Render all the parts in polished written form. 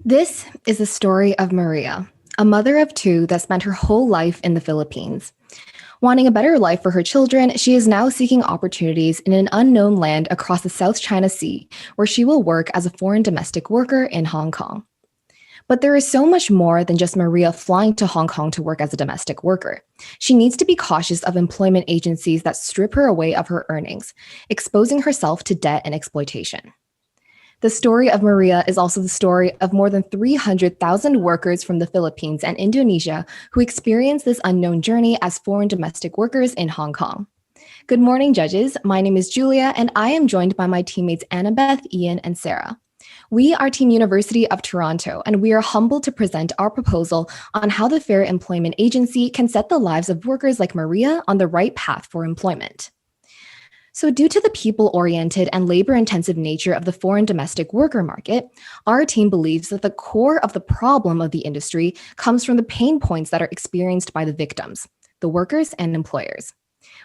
This is the story of Maria, a mother of two that spent her whole life in the Philippines. Wanting a better life for her children, she is now seeking opportunities in an unknown land across the South China Sea, where she will work as a foreign domestic worker in Hong Kong. But there is so much more than just Maria flying to Hong Kong to work as a domestic worker. She needs to be cautious of employment agencies that strip her away of her earnings, exposing herself to debt and exploitation. The story of Maria is also the story of more than 300,000 workers from the Philippines and Indonesia who experience this unknown journey as foreign domestic workers in Hong Kong. Good morning, judges. My name is Julia, and I am joined by my teammates Annabeth, Ian, and Sarah. We are Team University of Toronto, and we are humbled to present our proposal on how the Fair Employment Agency can set the lives of workers like Maria on the right path for employment. So due to the people-oriented and labor-intensive nature of the foreign domestic worker market, our team believes that the core of the problem of the industry comes from the pain points that are experienced by the victims, the workers and employers.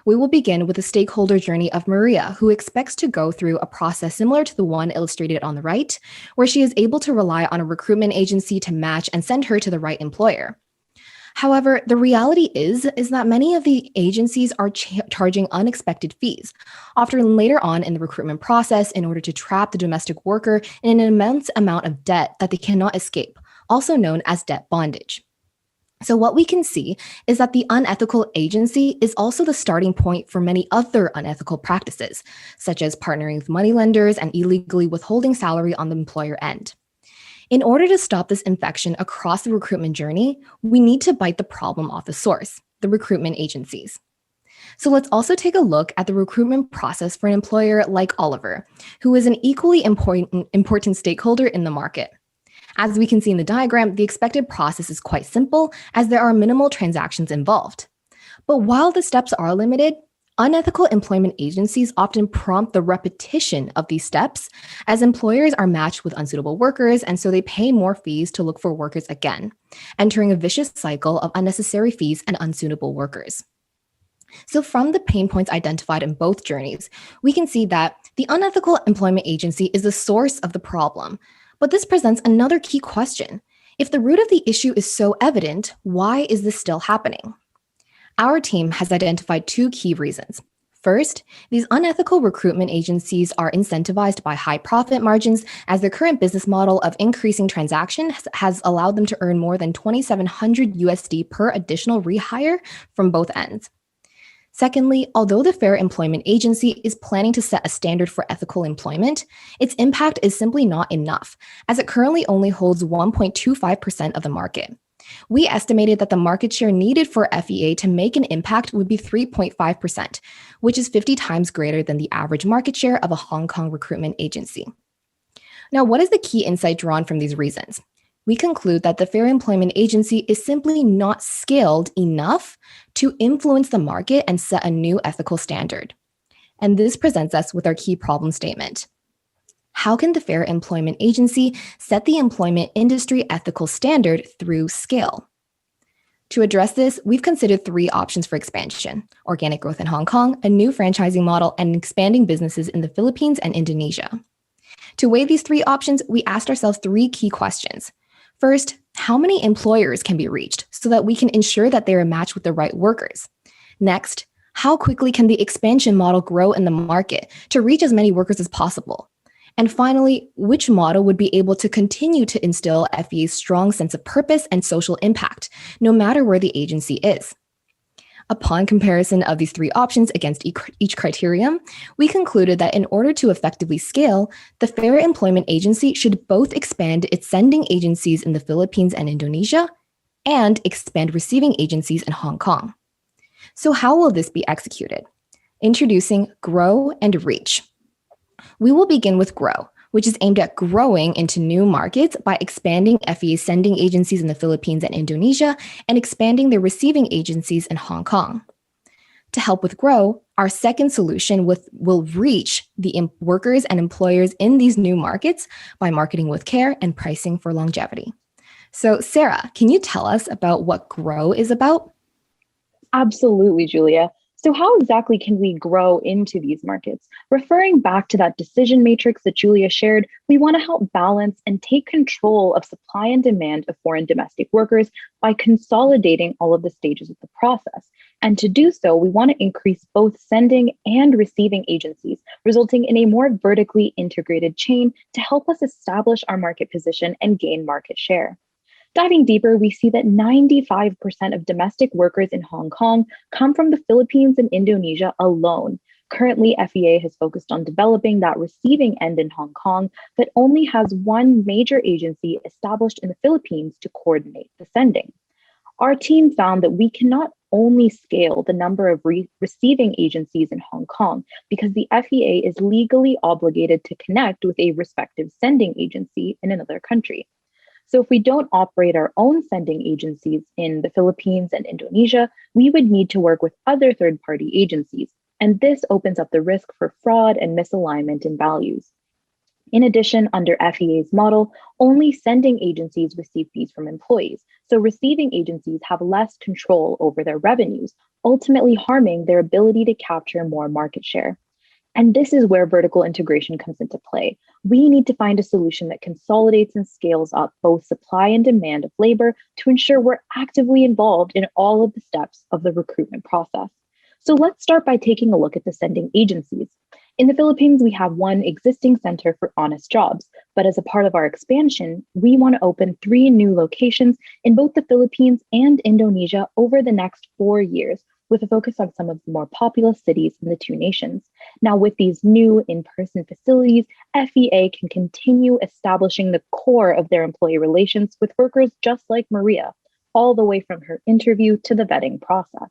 We will begin with the stakeholder journey of Maria, who expects to go through a process similar to the one illustrated on the right, where she is able to rely on a recruitment agency to match and send her to the right employer. However, the reality is that many of the agencies are charging unexpected fees, often later on in the recruitment process in order to trap the domestic worker in an immense amount of debt that they cannot escape, also known as debt bondage. So what we can see is that the unethical agency is also the starting point for many other unethical practices, such as partnering with moneylenders and illegally withholding salary on the employer end. In order to stop this infection across the recruitment journey, we need to bite the problem off the source, the recruitment agencies. So let's also take a look at the recruitment process for an employer like Oliver, who is an equally important stakeholder in the market. As we can see in the diagram, the expected process is quite simple as there are minimal transactions involved. But while the steps are limited, unethical employment agencies often prompt the repetition of these steps as employers are matched with unsuitable workers, and so they pay more fees to look for workers again, entering a vicious cycle of unnecessary fees and unsuitable workers. So from the pain points identified in both journeys, we can see that the unethical employment agency is the source of the problem. But this presents another key question. If the root of the issue is so evident, why is this still happening? Our team has identified two key reasons. First, these unethical recruitment agencies are incentivized by high profit margins as their current business model of increasing transactions has allowed them to earn more than 2,700 USD per additional rehire from both ends. Secondly, although the Fair Employment Agency is planning to set a standard for ethical employment, its impact is simply not enough, as it currently only holds 1.25% of the market. We estimated that the market share needed for FEA to make an impact would be 3.5%, which is 50 times greater than the average market share of a Hong Kong recruitment agency. Now, what is the key insight drawn from these reasons? We conclude that the Fair Employment Agency is simply not scaled enough to influence the market and set a new ethical standard. And this presents us with our key problem statement. How can the Fair Employment Agency set the employment industry ethical standard through scale? To address this, we've considered three options for expansion: organic growth in Hong Kong, a new franchising model, and expanding businesses in the Philippines and Indonesia. To weigh these three options, we asked ourselves three key questions. First, how many employers can be reached so that we can ensure that they are matched with the right workers? Next, how quickly can the expansion model grow in the market to reach as many workers as possible? And finally, which model would be able to continue to instill FEA's strong sense of purpose and social impact, no matter where the agency is? Upon comparison of these three options against each criterion, we concluded that in order to effectively scale, the Fair Employment Agency should both expand its sending agencies in the Philippines and Indonesia and expand receiving agencies in Hong Kong. So how will this be executed? Introducing Grow and Reach. We will begin with Grow, which is aimed at growing into new markets by expanding FEA's sending agencies in the Philippines and Indonesia and expanding their receiving agencies in Hong Kong. To help with Grow, our second solution will reach the workers and employers in these new markets by marketing with care and pricing for longevity. So Sarah, can you tell us about what Grow is about? Absolutely, Julia. So, how exactly can we grow into these markets? Referring back to that decision matrix that Julia shared, we want to help balance and take control of supply and demand of foreign domestic workers by consolidating all of the stages of the process. And to do so, we want to increase both sending and receiving agencies, resulting in a more vertically integrated chain to help us establish our market position and gain market share. Diving deeper, we see that 95% of domestic workers in Hong Kong come from the Philippines and Indonesia alone. Currently, FEA has focused on developing that receiving end in Hong Kong, but only has one major agency established in the Philippines to coordinate the sending. Our team found that we cannot only scale the number of receiving agencies in Hong Kong because the FEA is legally obligated to connect with a respective sending agency in another country. So if we don't operate our own sending agencies in the Philippines and Indonesia, we would need to work with other third-party agencies. And this opens up the risk for fraud and misalignment in values. In addition, under FEA's model, only sending agencies receive fees from employees. So receiving agencies have less control over their revenues, ultimately harming their ability to capture more market share. And this is where vertical integration comes into play. We need to find a solution that consolidates and scales up both supply and demand of labor to ensure we're actively involved in all of the steps of the recruitment process. So let's start by taking a look at the sending agencies. In the Philippines, we have one existing center for honest jobs, but as a part of our expansion, we want to open 3 new locations in both the Philippines and Indonesia over the next 4 years, with a focus on some of the more populous cities in the 2 nations. Now, with these new in-person facilities, FEA can continue establishing the core of their employee relations with workers just like Maria, all the way from her interview to the vetting process.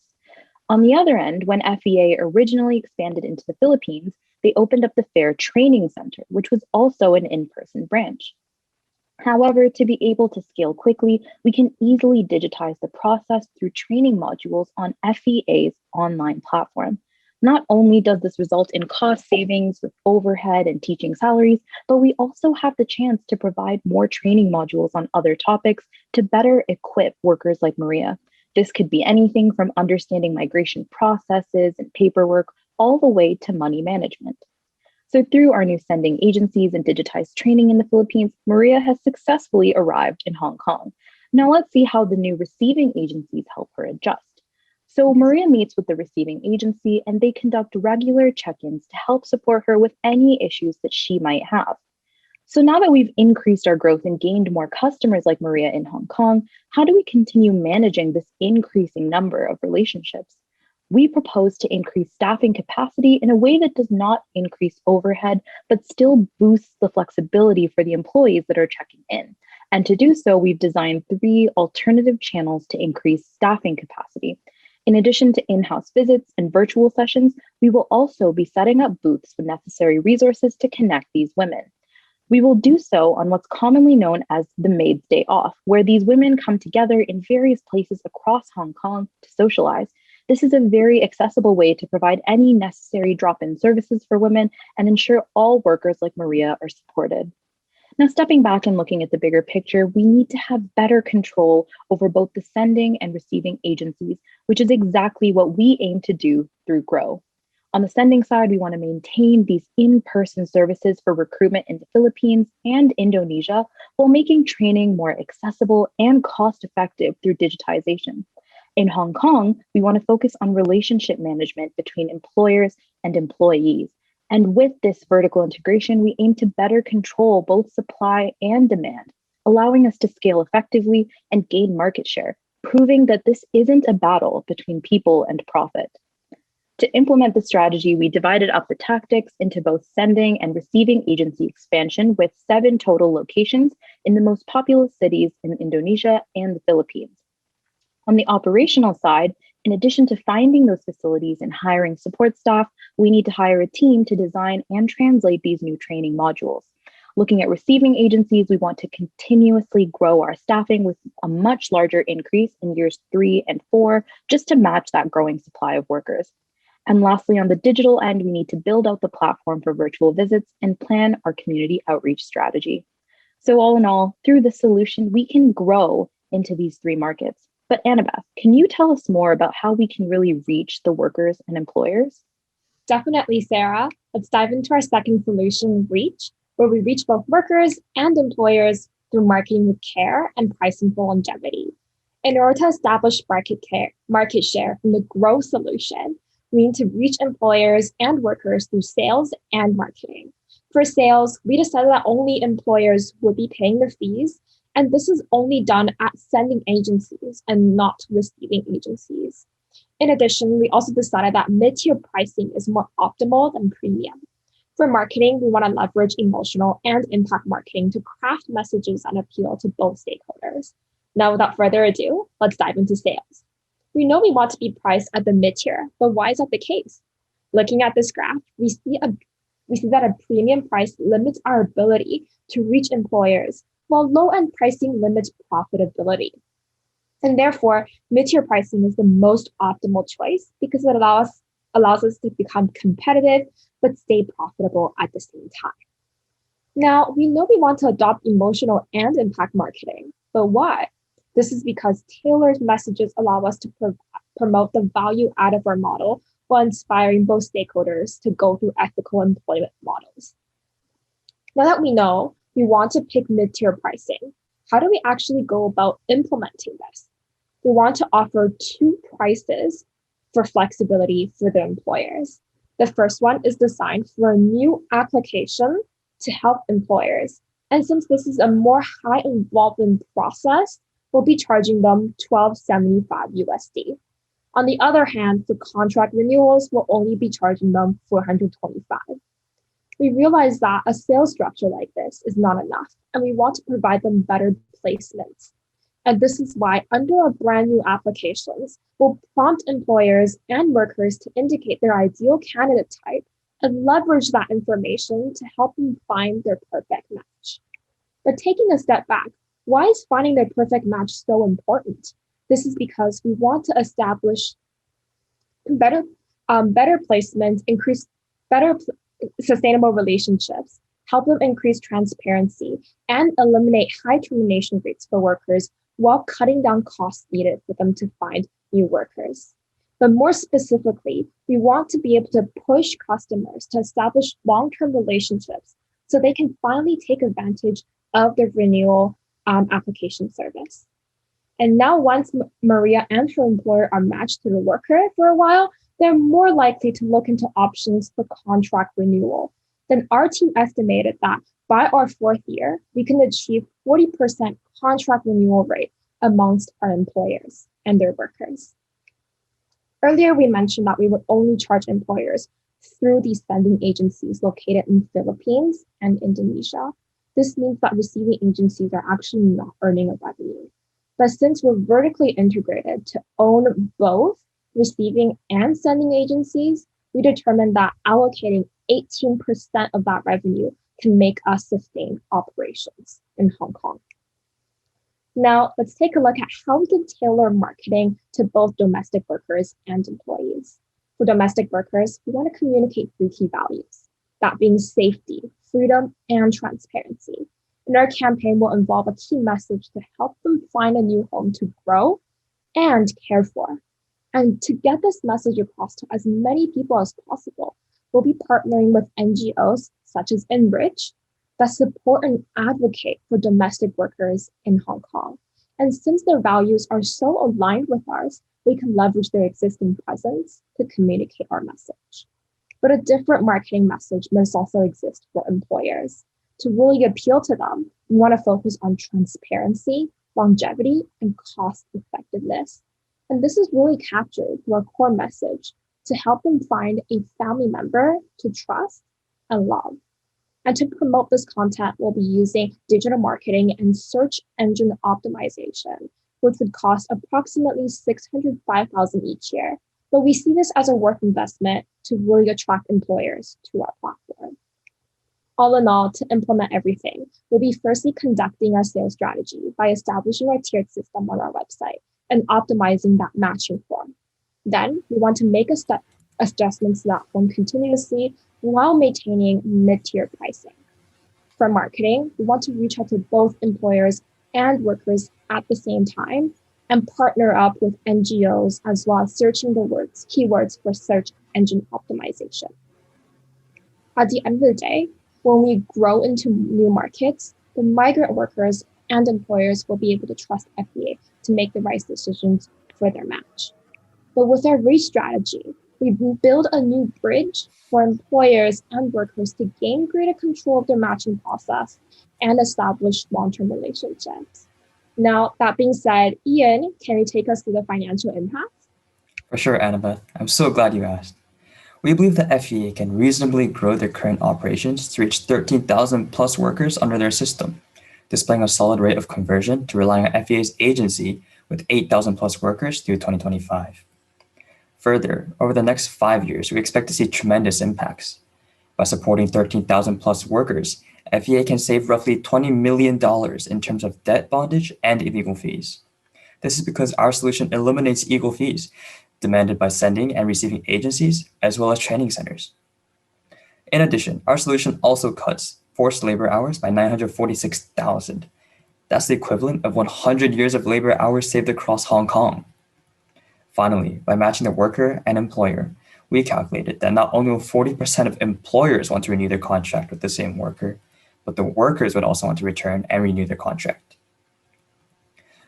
On the other end, when FEA originally expanded into the Philippines, they opened up the Fair Training Center, which was also an in-person branch. However, to be able to scale quickly, we can easily digitize the process through training modules on FEA's online platform. Not only does this result in cost savings with overhead and teaching salaries, but we also have the chance to provide more training modules on other topics to better equip workers like Maria. This could be anything from understanding migration processes and paperwork all the way to money management. So through our new sending agencies and digitized training in the Philippines, Maria has successfully arrived in Hong Kong. Now let's see how the new receiving agencies help her adjust. So Maria meets with the receiving agency and they conduct regular check-ins to help support her with any issues that she might have. So now that we've increased our growth and gained more customers like Maria in Hong Kong, how do we continue managing this increasing number of relationships? We propose to increase staffing capacity in a way that does not increase overhead, but still boosts the flexibility for the employees that are checking in. And to do so, we've designed 3 alternative channels to increase staffing capacity. In addition to in-house visits and virtual sessions, we will also be setting up booths with necessary resources to connect these women. We will do so on what's commonly known as the Maid's Day Off, where these women come together in various places across Hong Kong to socialize. This is a very accessible way to provide any necessary drop-in services for women and ensure all workers like Maria are supported. Now, stepping back and looking at the bigger picture, we need to have better control over both the sending and receiving agencies, which is exactly what we aim to do through Grow. On the sending side, we want to maintain these in-person services for recruitment in the Philippines and Indonesia while making training more accessible and cost-effective through digitization. In Hong Kong, we want to focus on relationship management between employers and employees. And with this vertical integration, we aim to better control both supply and demand, allowing us to scale effectively and gain market share, proving that this isn't a battle between people and profit. To implement the strategy, we divided up the tactics into both sending and receiving agency expansion with 7 total locations in the most populous cities in Indonesia and the Philippines. On the operational side, in addition to finding those facilities and hiring support staff, we need to hire a team to design and translate these new training modules. Looking at receiving agencies, we want to continuously grow our staffing with a much larger increase in years 3 and 4, just to match that growing supply of workers. And lastly, on the digital end, we need to build out the platform for virtual visits and plan our community outreach strategy. So all in all, through the solution, we can grow into these 3 markets. But Annabeth, can you tell us more about how we can really reach the workers and employers? Definitely, Sarah. Let's dive into our second solution, reach, where we reach both workers and employers through marketing with care and pricing for longevity. In order to establish market share from the growth solution, we need to reach employers and workers through sales and marketing. For sales, we decided that only employers would be paying the fees, and this is only done at sending agencies and not receiving agencies. In addition, we also decided that mid-tier pricing is more optimal than premium. For marketing, we want to leverage emotional and impact marketing to craft messages that appeal to both stakeholders. Now, without further ado, let's dive into sales. We know we want to be priced at the mid-tier, but why is that the case? Looking at this graph, we see that a premium price limits our ability to reach employers, while low-end pricing limits profitability. And therefore, mid-tier pricing is the most optimal choice because it allows us to become competitive but stay profitable at the same time. Now, we know we want to adopt emotional and impact marketing, but why? This is because tailored messages allow us to promote the value out of our model while inspiring both stakeholders to go through ethical employment models. Now that we know we want to pick mid-tier pricing, how do we actually go about implementing this? We want to offer two prices for flexibility for the employers. The first one is designed for a new application to help employers. And since this is a more high involvement process, we'll be charging them $12.75 USD. On the other hand, for contract renewals, we'll only be charging them $425. We realize that a sales structure like this is not enough, and we want to provide them better placements. And this is why under our brand new applications, we'll prompt employers and workers to indicate their ideal candidate type and leverage that information to help them find their perfect match. But taking a step back, why is finding their perfect match so important? This is because we want to establish better placements, increase sustainable relationships, help them increase transparency, and eliminate high termination rates for workers while cutting down costs needed for them to find new workers. But more specifically, we want to be able to push customers to establish long-term relationships so they can finally take advantage of the renewal application service. And now once Maria and her employer are matched to the worker for a while, they're more likely to look into options for contract renewal. Then our team estimated that by our fourth year, we can achieve 40% contract renewal rate amongst our employers and their workers. Earlier, we mentioned that we would only charge employers through these sending agencies located in Philippines and Indonesia. This means that receiving agencies are actually not earning a revenue. But since we're vertically integrated to own both receiving and sending agencies, we determined that allocating 18% of that revenue can make us sustain operations in Hong Kong. Now, let's take a look at how we can tailor marketing to both domestic workers and employees. For domestic workers, we want to communicate three key values, that being safety, freedom, and transparency. And our campaign will involve a key message to help them find a new home to grow and care for. And to get this message across to as many people as possible, we'll be partnering with NGOs such as Enrich that support and advocate for domestic workers in Hong Kong. And since their values are so aligned with ours, we can leverage their existing presence to communicate our message. But a different marketing message must also exist for employers. To really appeal to them, we want to focus on transparency, longevity, and cost effectiveness. And this is really captured through our core message to help them find a family member to trust and love. And to promote this content, we'll be using digital marketing and search engine optimization, which would cost approximately $605,000 each year. But we see this as a worth investment to really attract employers to our platform. All in all, to implement everything, we'll be firstly conducting our sales strategy by establishing our tiered system on our website and optimizing that matching form. Then we want to make adjustments to that form continuously while maintaining mid-tier pricing. For marketing, we want to reach out to both employers and workers at the same time and partner up with NGOs as well as searching the keywords for search engine optimization. At the end of the day, when we grow into new markets, the migrant workers and employers will be able to trust FBA to make the right decisions for their match. But with our reach strategy, we build a new bridge for employers and workers to gain greater control of their matching process and establish long-term relationships. Now, that being said, Ian, can you take us through the financial impact? For sure, Annabeth. I'm so glad you asked. We believe that FEA can reasonably grow their current operations to reach 13,000 plus workers under their system, displaying a solid rate of conversion to relying on FEA's agency with 8,000 plus workers through 2025. Further, over the next 5 years, we expect to see tremendous impacts. By supporting 13,000 plus workers, FEA can save roughly $20 million in terms of debt bondage and illegal fees. This is because our solution eliminates illegal fees demanded by sending and receiving agencies, as well as training centers. In addition, our solution also cuts forced labor hours by 946,000. That's the equivalent of 100 years of labor hours saved across Hong Kong. Finally, by matching the worker and employer, we calculated that not only will 40% of employers want to renew their contract with the same worker, but the workers would also want to return and renew their contract.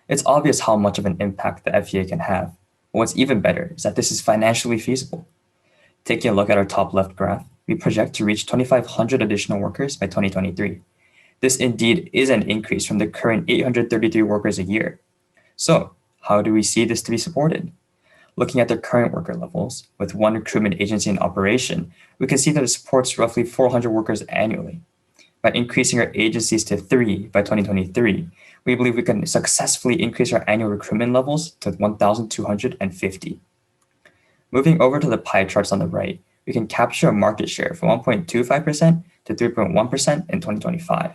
It's obvious how much of an impact the FEA can have. But what's even better is that this is financially feasible. Taking a look at our top left graph, we project to reach 2,500 additional workers by 2023. This indeed is an increase from the current 833 workers a year. So, how do we see this to be supported? Looking at the current worker levels, with one recruitment agency in operation, we can see that it supports roughly 400 workers annually. By increasing our agencies to 3 by 2023, we believe we can successfully increase our annual recruitment levels to 1,250. Moving over to the pie charts on the right, we can capture a market share from 1.25% to 3.1% in 2025.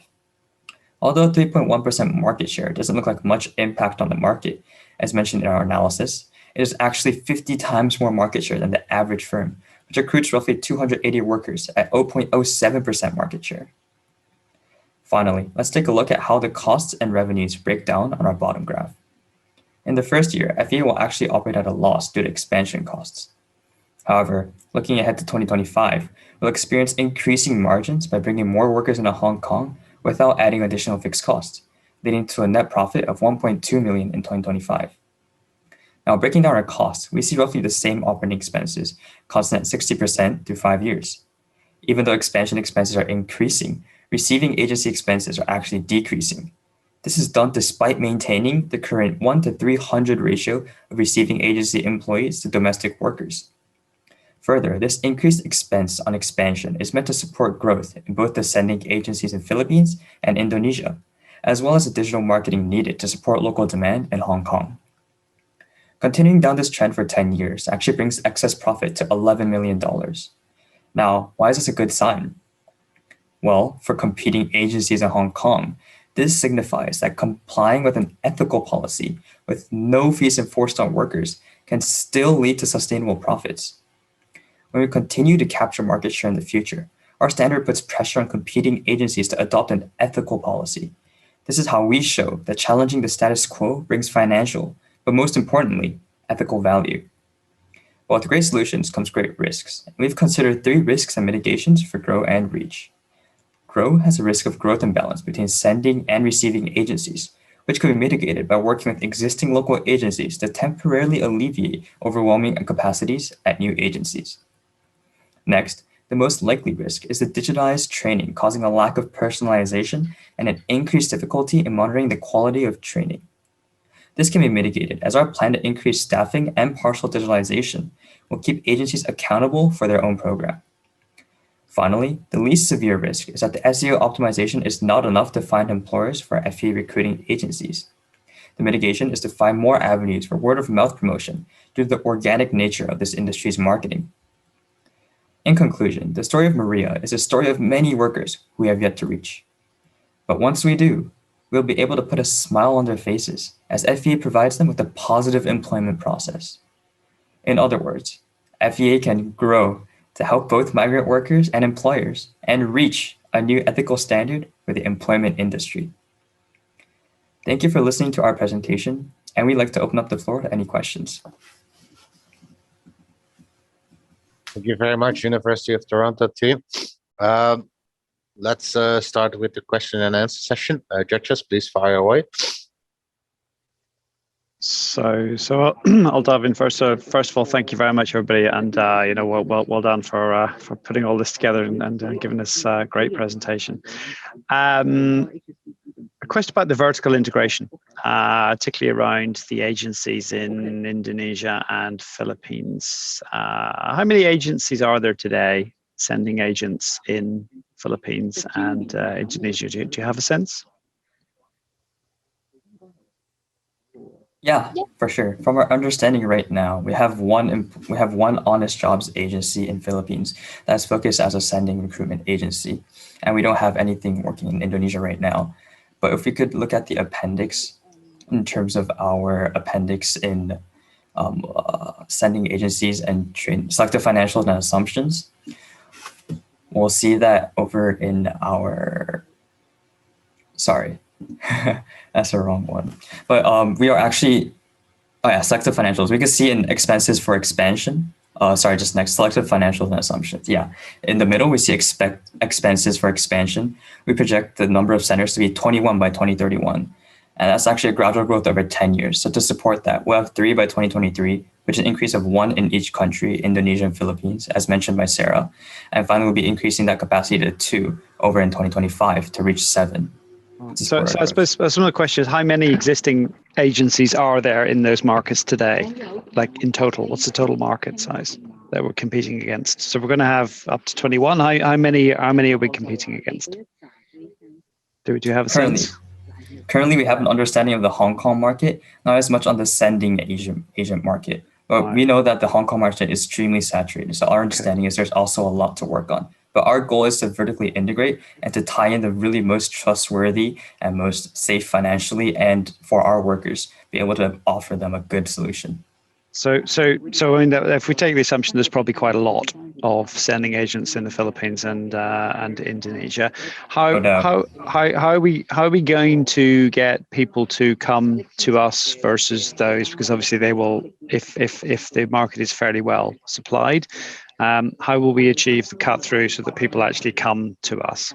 Although 3.1% market share doesn't look like much impact on the market, as mentioned in our analysis, it is actually 50 times more market share than the average firm, which recruits roughly 280 workers at 0.07% market share. Finally, let's take a look at how the costs and revenues break down on our bottom graph. In the first year, FEA will actually operate at a loss due to expansion costs. However, looking ahead to 2025, we'll experience increasing margins by bringing more workers into Hong Kong without adding additional fixed costs, leading to a net profit of $1.2 million in 2025. Now, breaking down our costs, we see roughly the same operating expenses, constant at 60% through 5 years. Even though expansion expenses are increasing, receiving agency expenses are actually decreasing. This is done despite maintaining the current 1 to 300 ratio of receiving agency employees to domestic workers. Further, this increased expense on expansion is meant to support growth in both the sending agencies in Philippines and Indonesia, as well as the digital marketing needed to support local demand in Hong Kong. Continuing down this trend for 10 years actually brings excess profit to $11 million. Now, why is this a good sign? Well, for competing agencies in Hong Kong, this signifies that complying with an ethical policy with no fees enforced on workers can still lead to sustainable profits. When we continue to capture market share in the future, our standard puts pressure on competing agencies to adopt an ethical policy. This is how we show that challenging the status quo brings financial, but most importantly, ethical value. But with great solutions comes great risks. We've considered 3 risks and mitigations for Grow and Reach. Grow has a risk of growth imbalance between sending and receiving agencies, which can be mitigated by working with existing local agencies to temporarily alleviate overwhelming capacities at new agencies. Next, the most likely risk is the digitized training causing a lack of personalization and an increased difficulty in monitoring the quality of training. This can be mitigated as our plan to increase staffing and partial digitalization will keep agencies accountable for their own program. Finally, the least severe risk is that the SEO optimization is not enough to find employers for FEA recruiting agencies. The mitigation is to find more avenues for word-of-mouth promotion due to the organic nature of this industry's marketing. In conclusion, the story of Maria is a story of many workers who we have yet to reach. But once we do, we'll be able to put a smile on their faces as FEA provides them with a positive employment process. In other words, FEA can grow to help both migrant workers and employers and reach a new ethical standard for the employment industry. Thank you for listening to our presentation. And we'd like to open up the floor to any questions. Thank you very much, University of Toronto team. Let's start with the question and answer session. Judges, please fire away. So I'll dive in first. So first of all, thank you very much, everybody, and well done for putting all this together and giving this great presentation. A question about the vertical integration, particularly around the agencies in Indonesia and Philippines. How many agencies are there today sending agents in Philippines and Indonesia? Do you have a sense? Yeah, for sure. From our understanding right now, we have one honest jobs agency in Philippines that's focused as a sending recruitment agency, and we don't have anything working in Indonesia right now. But if we could look at the appendix in terms of our appendix in sending agencies and selective financials and assumptions, we'll see that over in our, sorry, that's the wrong one. But we are actually, selective financials. We can see in expenses for expansion. Just next, selective financials and assumptions. Yeah, in the middle, we see expenses for expansion. We project the number of centers to be 21 by 2031. And that's actually a gradual growth over 10 years. So to support that, we'll have 3 by 2023, which is an increase of 1 in each country, Indonesia and Philippines, as mentioned by Sarah. And finally, we'll be increasing that capacity to 2 over in 2025 to reach 7. So I suppose some of the questions: how many existing agencies are there in those markets today? Like in total, what's the total market size that we're competing against? So we're going to have up to 21. How many are we competing against? Do you have a sense? Currently, we have an understanding of the Hong Kong market, not as much on the sending agent market. But we know that the Hong Kong market is extremely saturated. So our understanding is there's also a lot to work on. But our goal is to vertically integrate and to tie in the really most trustworthy and most safe financially, and for our workers, be able to offer them a good solution. So I mean, if we take the assumption there's probably quite a lot of sending agents in the Philippines and Indonesia, how are we going to get people to come to us versus those? Because obviously they will, if the market is fairly well supplied, how will we achieve the cut through so that people actually come to us?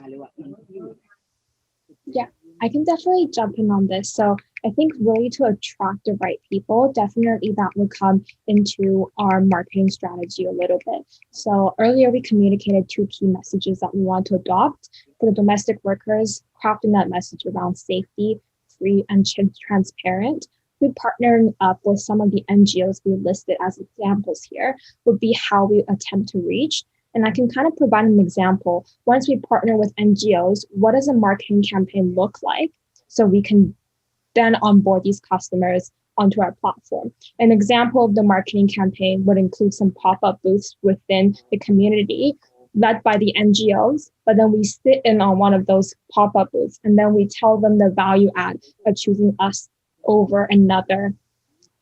Yeah, I can definitely jump in on this. So I think really to attract the right people, definitely that would come into our marketing strategy a little bit. So earlier we communicated 2 key messages that we want to adopt for the domestic workers, crafting that message around safety, free and transparent. We partnering up with some of the NGOs we listed as examples here would be how we attempt to reach. And I can kind of provide an example. Once we partner with NGOs, what does a marketing campaign look like? So we can then onboard these customers onto our platform. An example of the marketing campaign would include some pop-up booths within the community led by the NGOs, but then we sit in on one of those pop-up booths and then we tell them the value add of choosing us over another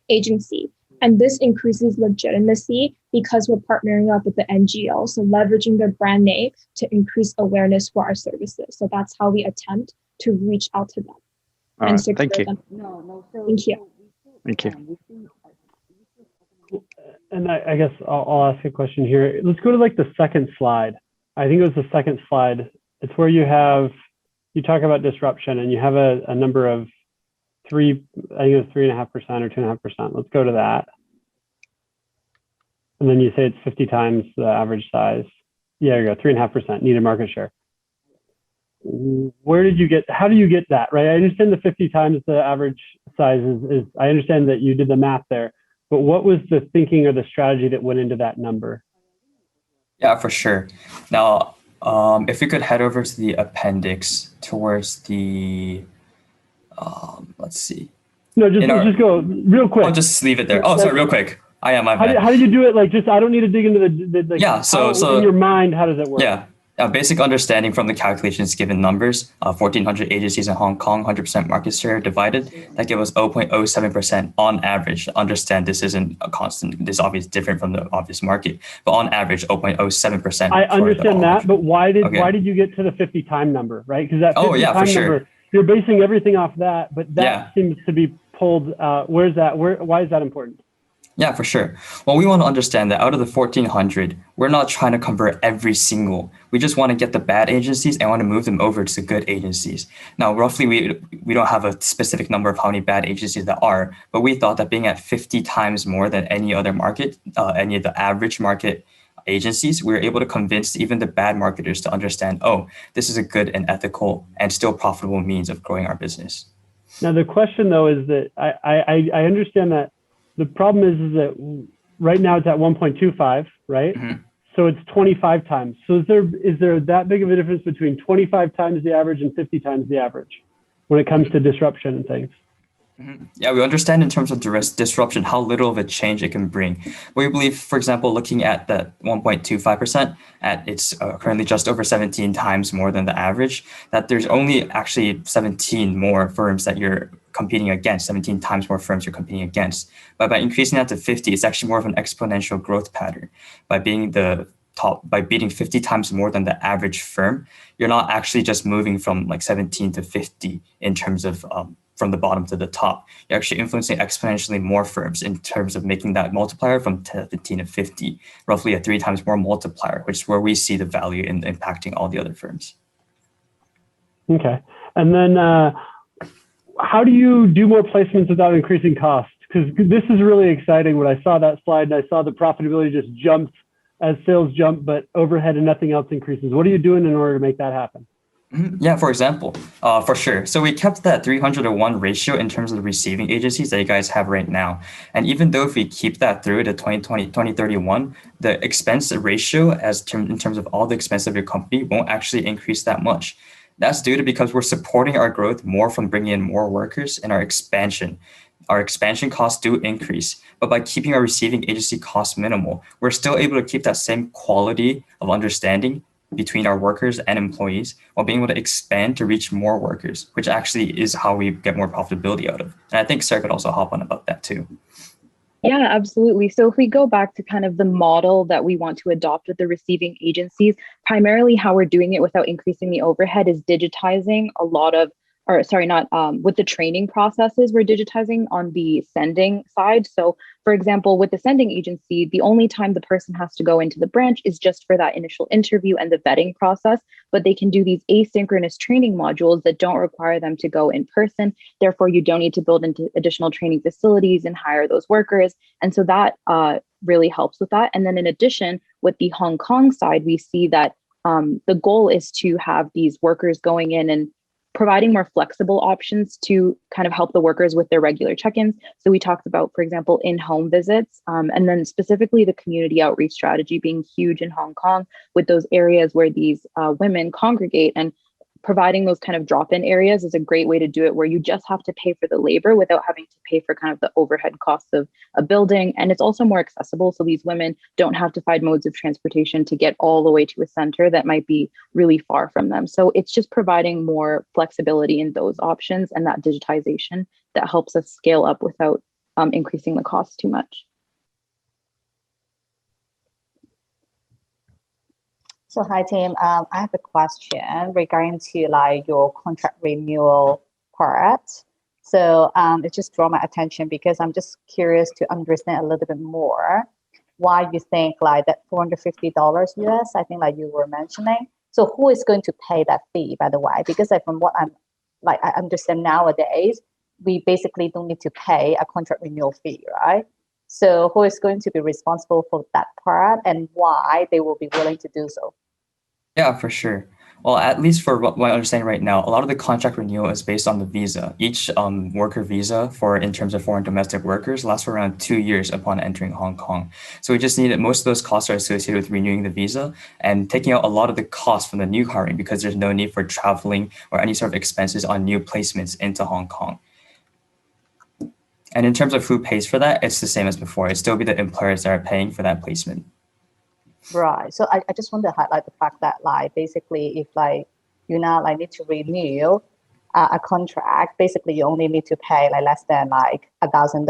agency. And this increases legitimacy because we're partnering up with the NGO, so leveraging their brand name to increase awareness for our services. So that's how we attempt to reach out to them. All right, thank you. Thank you. Thank you. And I guess I'll ask a question here. Let's go to like the second slide. I think it was the second slide. It's where you talk about disruption and you have a number of 3, I think it was 3.5% or 2.5%. Let's go to that. And then you say it's 50 times the average size. Yeah, there you go, 3.5% needed market share. How do you get that, right? I understand the 50 times the average size is I understand that you did the math there, but what was the thinking or the strategy that went into that number? Yeah, for sure. Now, if we could head over to the appendix towards the, let's see. No, just go real quick. I'll just leave it there. Oh, sorry, real quick. How did you do it? Like, just, I don't need to dig into the so in your mind, how does it work? Yeah. Basic understanding from the calculations given numbers, 1,400 agencies in Hong Kong, 100% market share divided, that gave us 0.07% on average. Understand this isn't a constant, this is obviously different from the obvious market, but on average, 0.07%. I understand that, but why did you get to the 50 time number, right? Because that 50 time number, you're basing everything off that, but that seems to be pulled, why is that important? Yeah, for sure. Well, we want to understand that out of the 1,400, we're not trying to convert every single. We just want to get the bad agencies and want to move them over to good agencies. Now, roughly, we don't have a specific number of how many bad agencies there are, but we thought that being at 50 times more than any other market, any of the average market agencies, we were able to convince even the bad marketers to understand, oh, this is a good and ethical and still profitable means of growing our business. Now, the question, though, is that I understand that the problem is that right now it's at 1.25, right? Mm-hmm. So it's 25 times. So is there that big of a difference between 25 times the average and 50 times the average when it comes to disruption and things? Mm-hmm. Yeah, we understand in terms of disruption how little of a change it can bring. We believe, for example, looking at that 1.25%, it's currently just over 17 times more than the average, that there's only actually 17 more firms that you're competing against, 17 times more firms you're competing against. But by increasing that to 50, it's actually more of an exponential growth pattern. By being by beating 50 times more than the average firm, you're not actually just moving from like 17 to 50 in terms of from the bottom to the top. You're actually influencing exponentially more firms in terms of making that multiplier from 17 to 50, roughly a 3 times more multiplier, which is where we see the value in impacting all the other firms. Okay. And then how do you do more placements without increasing costs? Because this is really exciting. When I saw that slide and I saw the profitability just jumped as sales jump, but overhead and nothing else increases. What are you doing in order to make that happen? Yeah, for example, for sure. So we kept that 300-to-1 ratio in terms of the receiving agencies that you guys have right now. And even though if we keep that through to 2031, the expense ratio in terms of all the expense of your company won't actually increase that much. That's due to because we're supporting our growth more from bringing in more workers and our expansion. Our expansion costs do increase, but by keeping our receiving agency costs minimal, we're still able to keep that same quality of understanding between our workers and employees while being able to expand to reach more workers, which actually is how we get more profitability out of. And I think Sarah could also hop on about that too. Yeah, absolutely. So if we go back to kind of the model that we want to adopt with the receiving agencies, primarily how we're doing it without increasing the overhead is digitizing a lot of, or sorry, not with the training processes, we're digitizing on the sending side. So for example, with the sending agency, the only time the person has to go into the branch is just for that initial interview and the vetting process, but they can do these asynchronous training modules that don't require them to go in person. Therefore, you don't need to build into additional training facilities and hire those workers. And so that really helps with that. And then in addition, with the Hong Kong side, we see that the goal is to have these workers going in and providing more flexible options to kind of help the workers with their regular check-ins. So we talked about, for example, in-home visits, and then specifically the community outreach strategy being huge in Hong Kong with those areas where these women congregate, and providing those kind of drop-in areas is a great way to do it, where you just have to pay for the labor without having to pay for kind of the overhead costs of a building. And it's also more accessible. So these women don't have to find modes of transportation to get all the way to a center that might be really far from them. So it's just providing more flexibility in those options and that digitization that helps us scale up without increasing the cost too much. So hi team, I have a question regarding to like your contract renewal part. So it just drew my attention because I'm just curious to understand a little bit more why you think like that $450 US, I think like you were mentioning. So who is going to pay that fee, by the way? Because like from what I understand nowadays, we basically don't need to pay a contract renewal fee, right? So who is going to be responsible for that part and why they will be willing to do so? Yeah, for sure. Well, at least for what I understand right now, a lot of the contract renewal is based on the visa. Each worker visa in terms of foreign domestic workers lasts for around 2 years upon entering Hong Kong. So we just need it. Most of those costs are associated with renewing the visa and taking out a lot of the costs from the new hiring because there's no need for traveling or any sort of expenses on new placements into Hong Kong. And in terms of who pays for that, it's the same as before. It'd still be the employers that are paying for that placement. Right. So I just want to highlight the fact that like basically if like you now like need to renew a contract, basically you only need to pay like less than like $1,000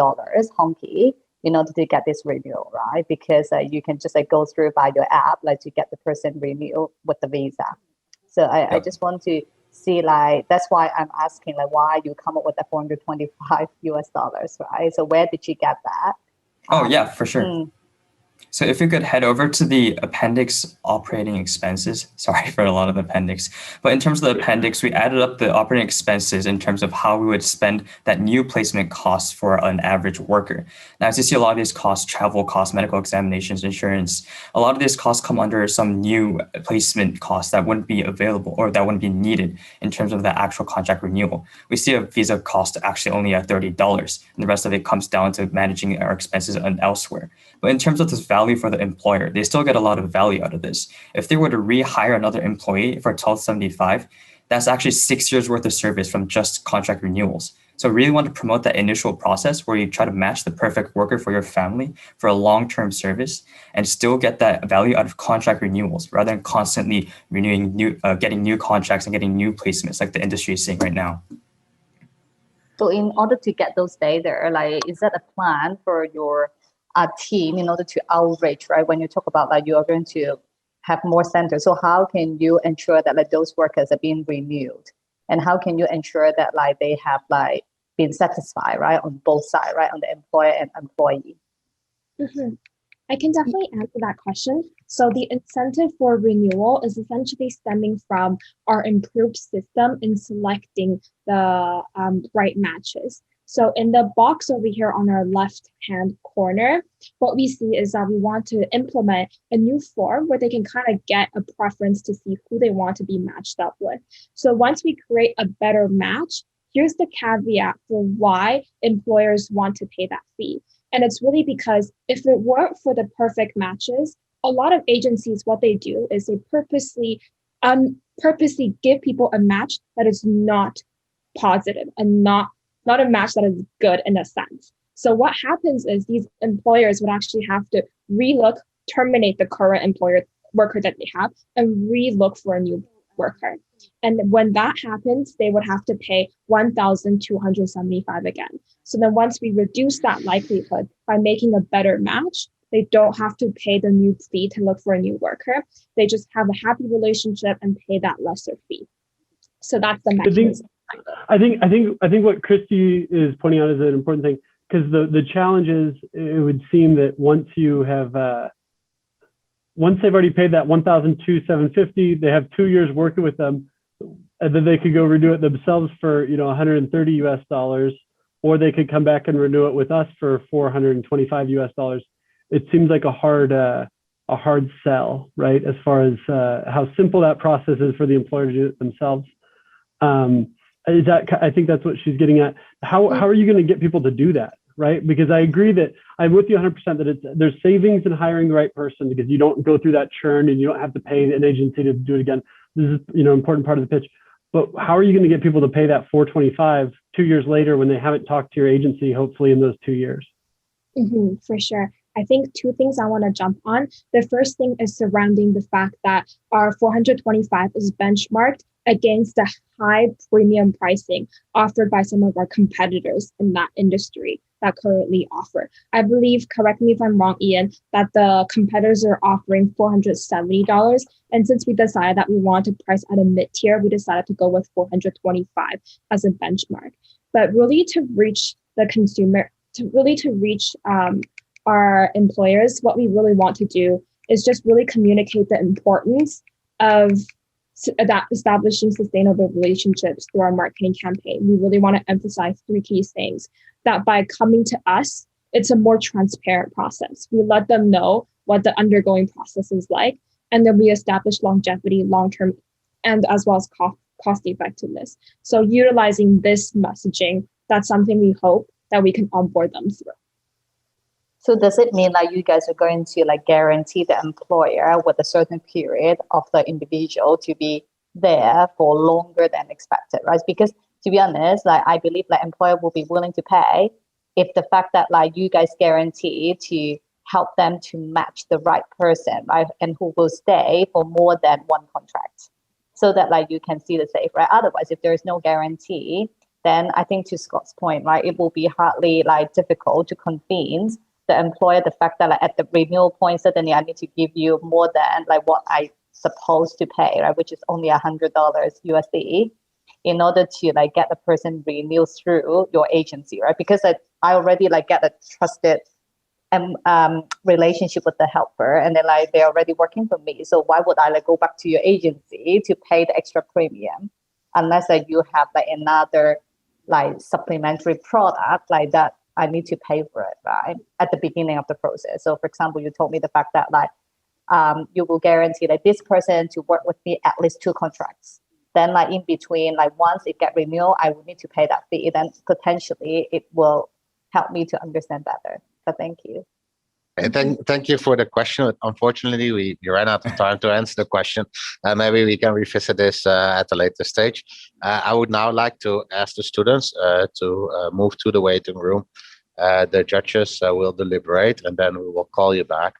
honky in order to get this renewal, right? Because you can just like go through by your app like to get the person renew with the visa. So I just want to see like, that's why I'm asking like why you come up with the $425, right? So where did you get that? Oh yeah, for sure. So if we could head over to the appendix operating expenses, sorry for a lot of appendix, but in terms of the appendix, we added up the operating expenses in terms of how we would spend that new placement costs for an average worker. Now, as you see, a lot of these costs, travel costs, medical examinations, insurance, a lot of these costs come under some new placement costs that wouldn't be available or that wouldn't be needed in terms of the actual contract renewal. We see a visa cost actually only at $30, and the rest of it comes down to managing our expenses elsewhere. But in terms of this value for the employer, they still get a lot of value out of this. If they were to rehire another employee for $12.75, that's actually 6 years worth of service from just contract renewals. So really want to promote that initial process where you try to match the perfect worker for your family for a long-term service and still get that value out of contract renewals rather than constantly renewing getting new contracts and getting new placements like the industry is seeing right now. So in order to get those data, like, is that a plan for your team in order to outreach, right? When you talk about like you are going to have more centers, so how can you ensure that like those workers are being renewed, and how can you ensure that like they have like been satisfied, right, on both sides, right, on the employer and employee? I can definitely answer that question. So the incentive for renewal is essentially stemming from our improved system in selecting the right matches. So in the box over here on our left-hand corner, what we see is that we want to implement a new form where they can kind of get a preference to see who they want to be matched up with. So once we create a better match, here's the caveat for why employers want to pay that fee. And it's really because if it weren't for the perfect matches, a lot of agencies, what they do is they purposely give people a match that is not positive and not a match that is good in a sense. So what happens is these employers would actually have to terminate the current worker that they have and relook for a new worker. And when that happens, they would have to pay $1,275 again. So then once we reduce that likelihood by making a better match, they don't have to pay the new fee to look for a new worker. They just have a happy relationship and pay that lesser fee. So that's the mechanism. I think what Christy is pointing out is an important thing, because the challenge is, it would seem that once you have once they've already paid that $1,275, they have 2 years working with them, and then they could go renew it themselves for $130, or they could come back and renew it with us for $425. It seems like a hard sell, right? As far as how simple that process is for the employer to do it themselves. I think that's what she's getting at. How are you going to get people to do that, right? Because I agree that I'm with you 100% that there's savings in hiring the right person, because you don't go through that churn and you don't have to pay an agency to do it again. This is an important part of the pitch. But how are you going to get people to pay that $425 2 years later when they haven't talked to your agency, hopefully in those 2 years? For sure. I think two things I want to jump on. The first thing is surrounding the fact that our 425 is benchmarked against the high premium pricing offered by some of our competitors in that industry that currently offer. I believe, correct me if I'm wrong, Ian, that the competitors are offering $470. And since we decided that we want to price at a mid-tier, we decided to go with 425 as a benchmark. But really to reach the consumer, to reach our employers, what we really want to do is just really communicate the importance of establishing sustainable relationships through our marketing campaign. We really want to emphasize three key things: that by coming to us, it's a more transparent process. We let them know what the undergoing process is like, and then we establish longevity, long-term, and as well as cost effectiveness. So utilizing this messaging, that's something we hope that we can onboard them through. So does it mean like you guys are going to like guarantee the employer with a certain period of the individual to be there for longer than expected, right? Because to be honest, like I believe like employer will be willing to pay if the fact that like you guys guarantee to help them to match the right person, right? And who will stay for more than one contract, so that like you can see the safe, right? Otherwise, if there is no guarantee, then I think to Scott's point, right, it will be hardly like difficult to convince the employer the fact that like at the renewal point, suddenly I need to give you more than like what I supposed to pay, right, which is only $100 USD. in order to like get the person renewed through your agency, right? Because I already like get a trusted relationship with the helper, and then like they're already working for me. So why would I like go back to your agency to pay the extra premium unless like you have like another like supplementary product like that I need to pay for it, right? At the beginning of the process. So for example, you told me the fact that like you will guarantee like this person to work with me at least 2 contracts. Then like in between, like once it get renewed, I will need to pay that fee. Then potentially it will help me to understand better. But thank you. Thank you for the question. Unfortunately, we ran out of time to answer the question. Maybe we can revisit this at a later stage. I would now like to ask the students to move to the waiting room. The judges will deliberate, and then we will call you back